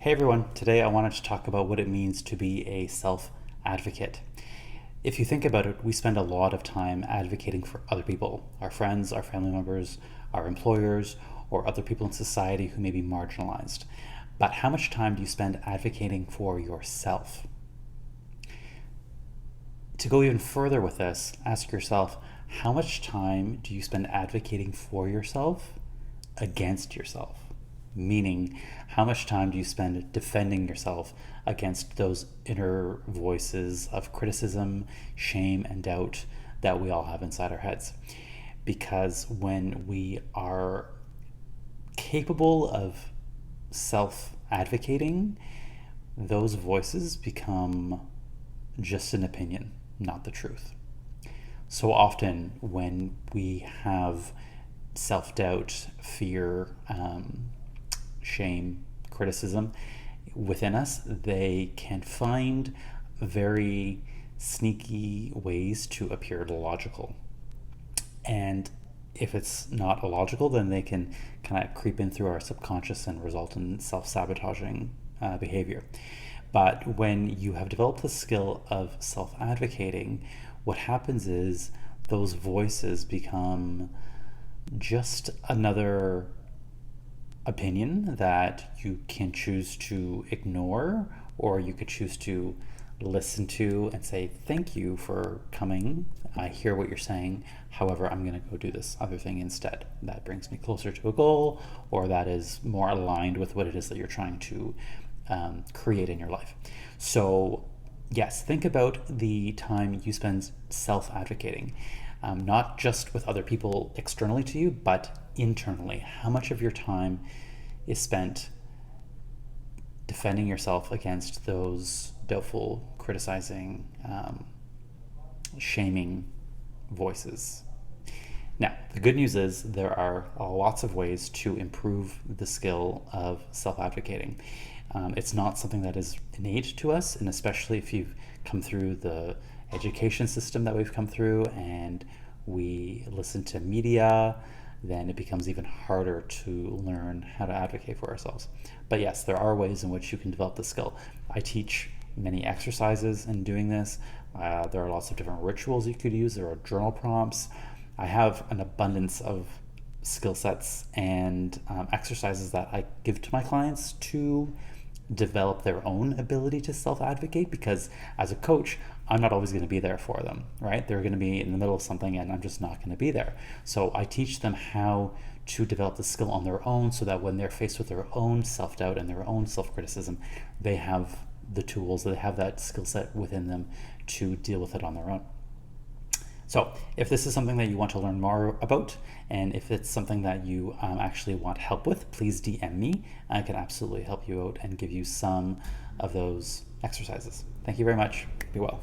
Hey everyone, today I wanted to talk about what it means to be a self-advocate. If you think about it, we spend a lot of time advocating for other people, our friends, our family members, our employers, or other people in society who may be marginalized. But how much time do you spend advocating for yourself? To go even further with this, ask yourself, how much time do you spend advocating for yourself against yourself? Meaning, how much time do you spend defending yourself against those inner voices of criticism, shame, and doubt that we all have inside our heads? Because when we are capable of self advocating, those voices become just an opinion, not the truth. So often, when we have self doubt, fear, shame, criticism within us, they can find very sneaky ways to appear illogical. And if it's not illogical, then they can kind of creep in through our subconscious and result in self sabotaging behavior. But when you have developed the skill of self advocating, what happens is those voices become just another opinion that you can choose to ignore, or you could choose to listen to and say, thank you for coming. I hear what you're saying. However, I'm going to go do this other thing instead. That brings me closer to a goal, or that is more aligned with what it is that you're trying to create in your life. So, yes, think about the time you spend self advocating. Not just with other people externally to you, but internally. How much of your time is spent defending yourself against those doubtful, criticizing, shaming voices? Now, the good news is there are lots of ways to improve the skill of self-advocating. It's not something that is innate to us, and especially if you've come through the education system that we've come through and we listen to media, then it becomes even harder to learn how to advocate for ourselves. But yes, there are ways in which you can develop the skill. I teach many exercises in doing this. There are lots of different rituals you could use. There are journal prompts. I have an abundance of skill sets and exercises that I give to my clients to develop their own ability to self-advocate, because as a coach, I'm not always going to be there for them, right? They're going to be in the middle of something and I'm just not going to be there. So I teach them how to develop the skill on their own, so that when they're faced with their own self-doubt and their own self-criticism, they have the tools, they have that skill set within them to deal with it on their own. So if this is something that you want to learn more about, and if it's something that you actually want help with, please DM me. I can absolutely help you out and give you some of those exercises. Thank you very much. Be well.